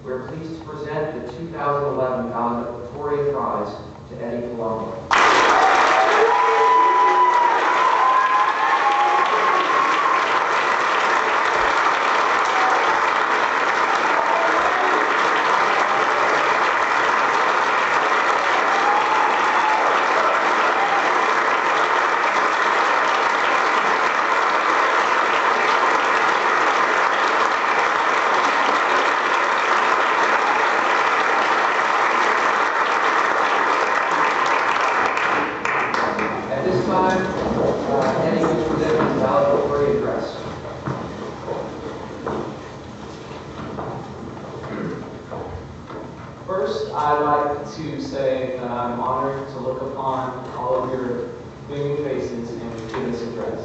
we're pleased to present the 2011 Valedictorian Prize to Eddie Colombo. Eddie will present his valedictorian address. First, I'd like to say that I'm honored to look upon all of your beaming faces and give this address.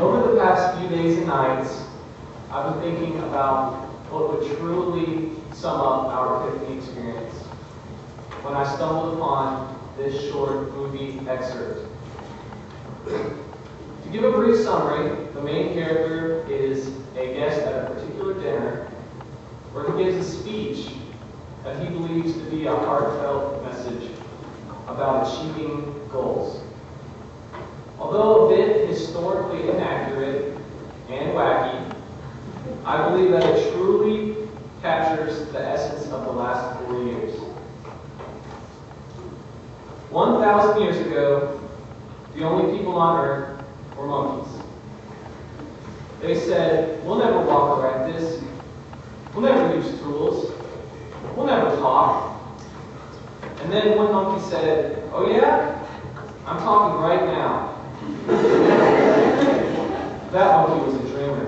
Over the past few days and nights, I've been thinking about what would truly sum up our Epiphany experience when I stumbled upon this short movie excerpt. To give a brief summary, the main character is a guest at a particular dinner where he gives a speech that he believes to be a heartfelt message about achieving goals. Although a bit historically inaccurate and wacky, I believe that it truly captures the essence of the last 4 years. 1,000 years ago, the only people on earth were monkeys. They said, "We'll never walk like this. We'll never use tools. We'll never talk." And then one monkey said, "Oh yeah? I'm talking right now." That monkey was a dreamer.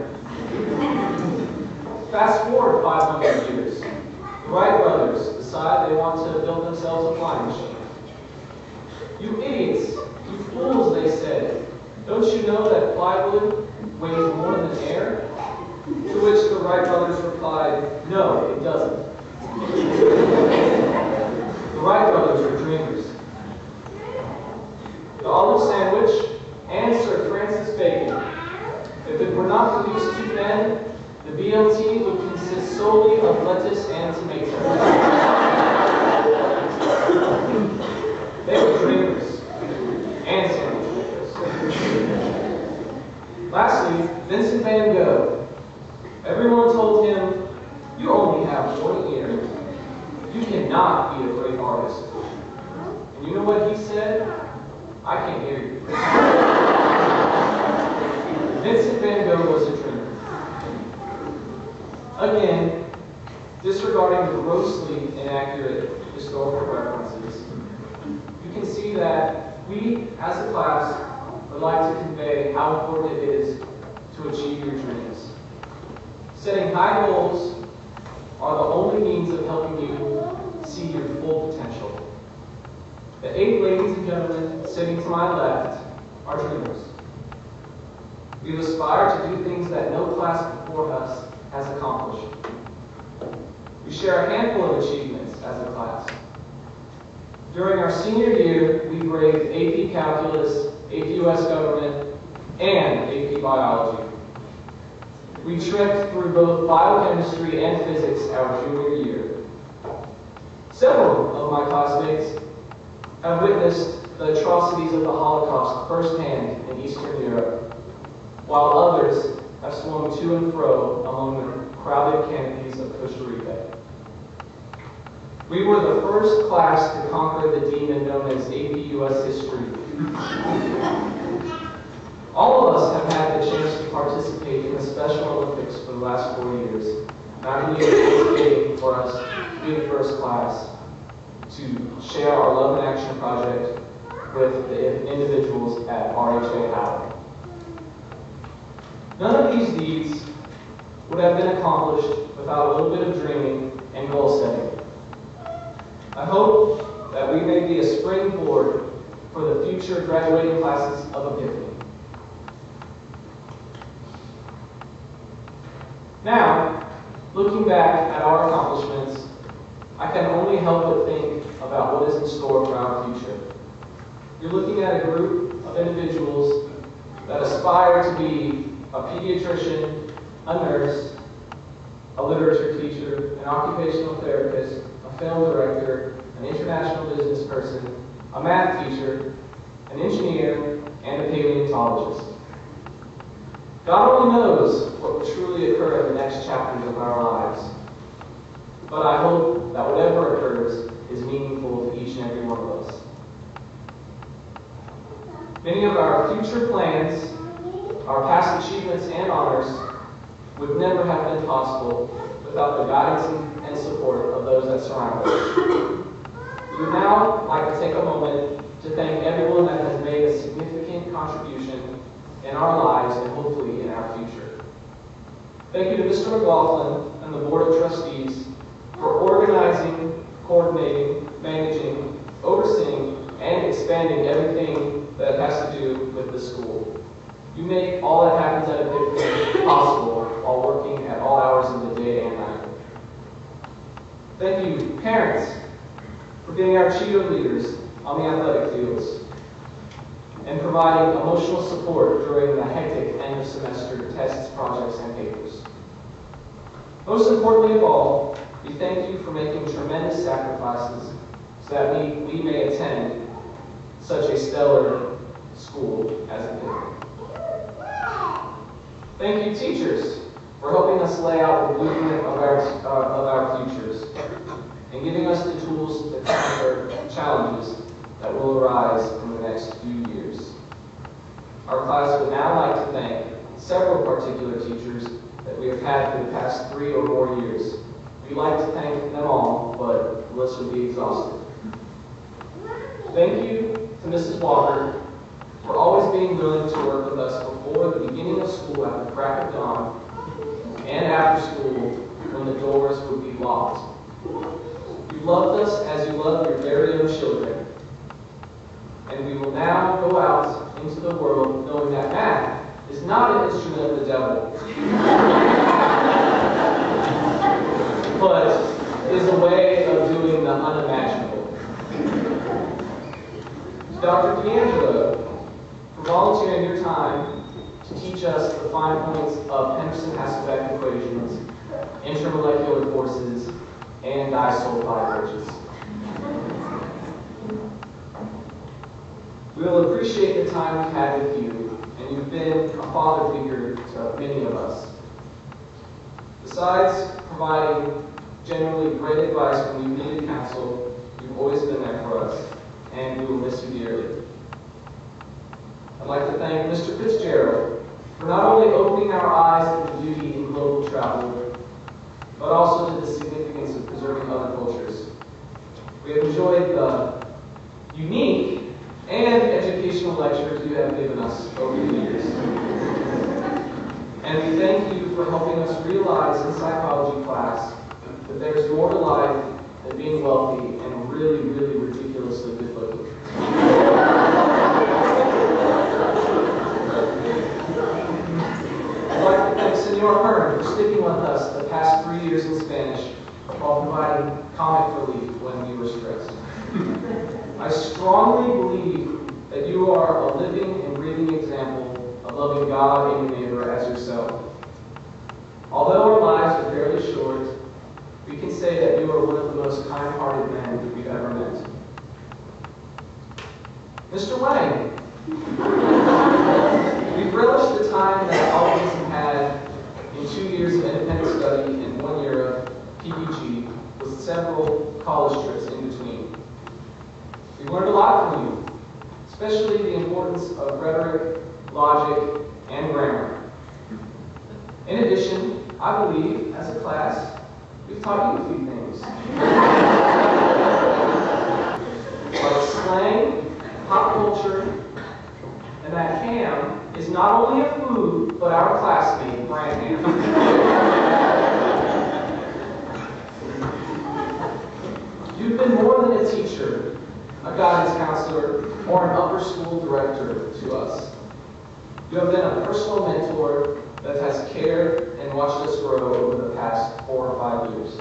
Fast forward 500 years. The Wright brothers decide they want to build themselves a flying machine. "You idiots, you fools," they said. "Don't you know that plywood weighs more than air?" To which the Wright brothers replied, "No, it doesn't." The Wright brothers were dreamers. The olive sandwich and Sir Francis Bacon. If it were not for these two men, the BLT would consist solely of lettuce and tomato. They were dreamers and sandwich makers. Lastly, Vincent van Gogh. Everyone told him, "You only have one ear. You cannot be a great artist." And you know what he said? "I can't hear you." Vincent van Gogh was a dreamer. Again, disregarding the grossly inaccurate historical references, you can see that we, as a class, would like to convey how important it is to achieve your dreams. Setting high goals are the only means of helping you see your full potential. The 8 ladies and gentlemen sitting to my left are dreamers. We've aspired to do things that no class before us has accomplished. We share a handful of achievements as a class. During our senior year, we graded AP Calculus, AP US Government, and AP Biology. We trekked through both biochemistry and physics our junior year. Several of my classmates have witnessed the atrocities of the Holocaust firsthand in Eastern Europe, while others have swung to and fro among the crowded canopies of Costa Rica. We were the first class to conquer the demon known as AP US History. All of us have had the chance to participate in the Special Olympics for the last 4 years. And I believe it's fitting for us to be the first class to share our Love in Action project with the individuals at RHA Howard. None of these deeds would have been accomplished without a little bit of dreaming and goal setting. I hope that we may be a springboard for the future graduating classes of Epiphany. Now, looking back at our accomplishments, I can only help but think about what is in store for our future. You're looking at a group of individuals that aspire to be a pediatrician, a nurse, a literature teacher, an occupational therapist, a film director, an international business person, a math teacher, an engineer, and a paleontologist. God only knows what will truly occur in the next chapters of our lives. But I hope that whatever occurs is meaningful to each and every one of us. Many of our future plans, our past achievements and honors would never have been possible without the guidance and support of those that surround us. We would now like to take a moment to thank everyone that has made a significant contribution in our lives and hopefully in our future. Thank you to Mr. McLaughlin and the Board of Trustees for organizing, coordinating, managing, overseeing, and expanding everything that has to do with the school. You make all that happens at Epiphany possible while working at all hours of the day and night. Thank you, parents, for being our cheerleaders on the athletic fields and providing emotional support during the hectic end of semester tests, projects, and papers. Most importantly of all, we thank you for making tremendous sacrifices so that we may attend such a stellar school as Epiphany. Thank you, teachers, for helping us lay out the blueprint of our futures and giving us the tools to conquer challenges that will arise in the next few years. Our class would now like to thank several particular teachers that we have had for the past 3 or more years. We'd like to thank them all, but the list would be exhaustive. Thank you to Mrs. Walker for always being willing to work with us before the beginning of school at the crack of dawn and after school when the doors would be locked. You loved us as you love your very own children. And we will now go out into the world knowing that math is not an instrument of the devil, but is a way of doing the unimaginable. Dr. D'Angelo, for volunteering your time to teach us the fine points of Henderson-Hasselbeck equations, intermolecular forces, and disulfide bridges. We will appreciate the time we've had with you, and you've been a father figure to many of us. Besides providing generally great advice when you needed counsel, you've always been there for us, and we will miss you dearly. I'd like to thank Mr. Fitzgerald for not only opening our eyes to the beauty in global travel, but also to the significance of preserving other cultures. We have enjoyed the unique and educational lectures you have given us over the years. And we thank you for helping us realize in psychology class that there's more to life than being wealthy and really, really ridiculously good looking. I'd like to thank Senor Hearn for sticking with us the past 3 years in Spanish while providing comic relief when we were stressed. I strongly believe that you are a living and breathing example of loving God and your neighbor as yourself. Although our lives are fairly short, we can say that you are one of the most kind-hearted men we've ever met. Mr. Wang, we've relished the time that all of us have had in 2 years of independent study and 1 year of PPG with several college trips in between. We've learned a lot from you, especially the importance of rhetoric, logic, and grammar. In addition, I believe, as a class, we've taught you a few things. Like slang, pop culture, and that ham is not only a food, but our classmate, Brian Ham. You've been more than a teacher, a guidance counselor, or an upper school director to us. You have been a personal mentor that has cared and watched us grow over the past 4 or 5 years.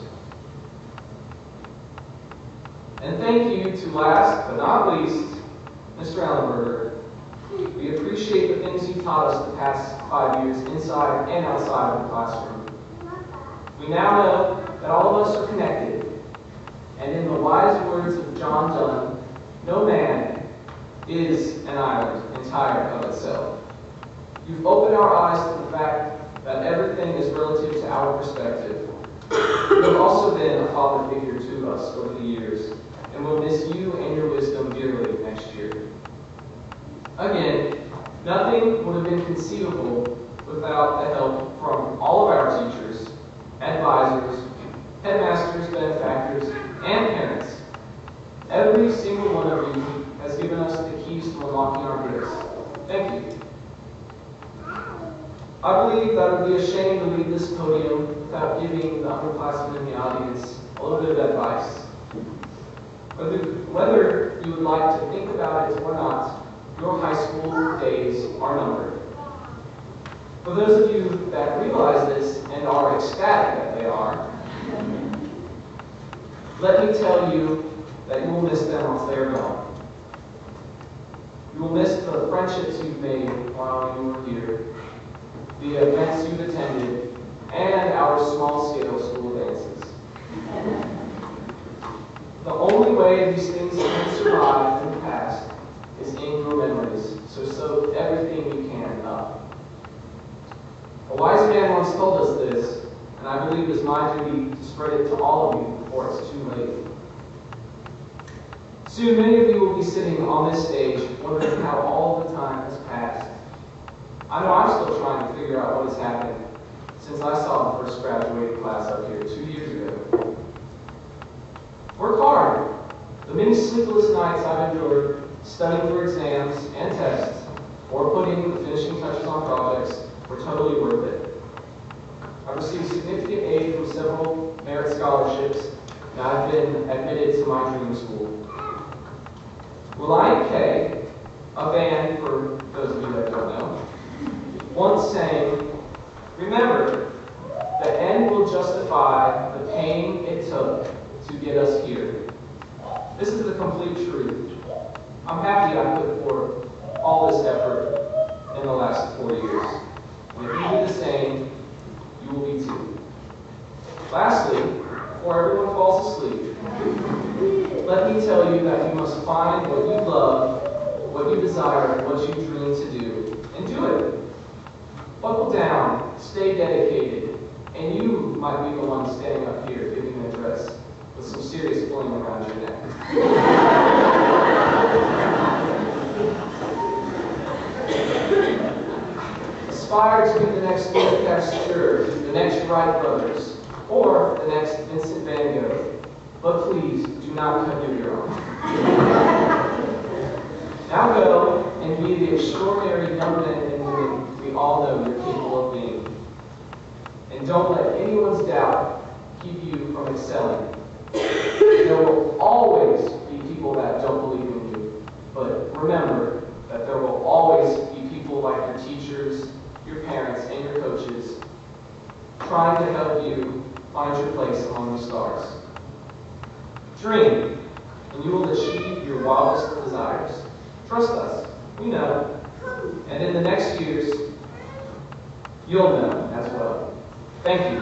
And thank you to last but not least, Mr. Ellenberger. We appreciate the things you taught us the past 5 years inside and outside of the classroom. We now know that all of us are connected. And in the wise words of John Donne, no man is an island entire of itself. You've opened our eyes to the fact that everything is relative to our perspective. You have also been a father figure to us over the years, and we'll miss you and your wisdom dearly next year. Again, nothing would have been conceivable without the help from all of our teachers, advisors, headmasters, benefactors, and parents. Every single one of you has given us the keys to unlocking our gifts. Thank you. I believe that it would be a shame to leave this podium without giving the underclassmen in the audience a little bit of advice. Whether you would like to think about it or not, your high school days are numbered. For those of you that realize this and are ecstatic that they are, let me tell you that you will miss them once they are gone. You will miss the friendships you've made while you were here, the events you've attended, and our small-scale school dances. The only way these things can survive in the past is in your memories, so soak everything you can up. A wise man once told us this, and I believe it is my duty to spread it to all of you before it's too late. Soon many of you will be sitting on this stage wondering how all the time has passed. I know I'm still trying to figure out what has happened since I saw the first graduating class up here 2 years ago. Work hard. The many sleepless nights I've endured studying for exams and tests or putting the finishing touches on projects were totally worth it. I've received significant aid from several merit scholarships, and I've been admitted to my dream school. Reliant K, a band for those of you that don't know, once sang, "Remember, the end will justify the pain it took to get us here." This is the complete truth. I'm happy I put forth all this effort in the last 4 years. And if you do the same, you will be too. Lastly, before everyone falls asleep, let me tell you that you must find what you love, what you desire, and what you dream to do, and do it. Buckle down, stay dedicated, and you might be the one standing up here giving an address with some serious fling around your neck. Aspire to be the next Louis Pasteur, the next Wright brothers, or the next Vincent van Gogh. But please, do not cut your own. Now go and be the extraordinary young men and women we all know you're capable of being. And don't let anyone's doubt keep you from excelling. There will always be people that don't believe in you. But remember that there will always be people like your teachers, your parents, and your coaches trying to help you find your place among the stars. Dream, and you will achieve your wildest desires. Trust us, we know. And in the next years, you'll know as well. Thank you.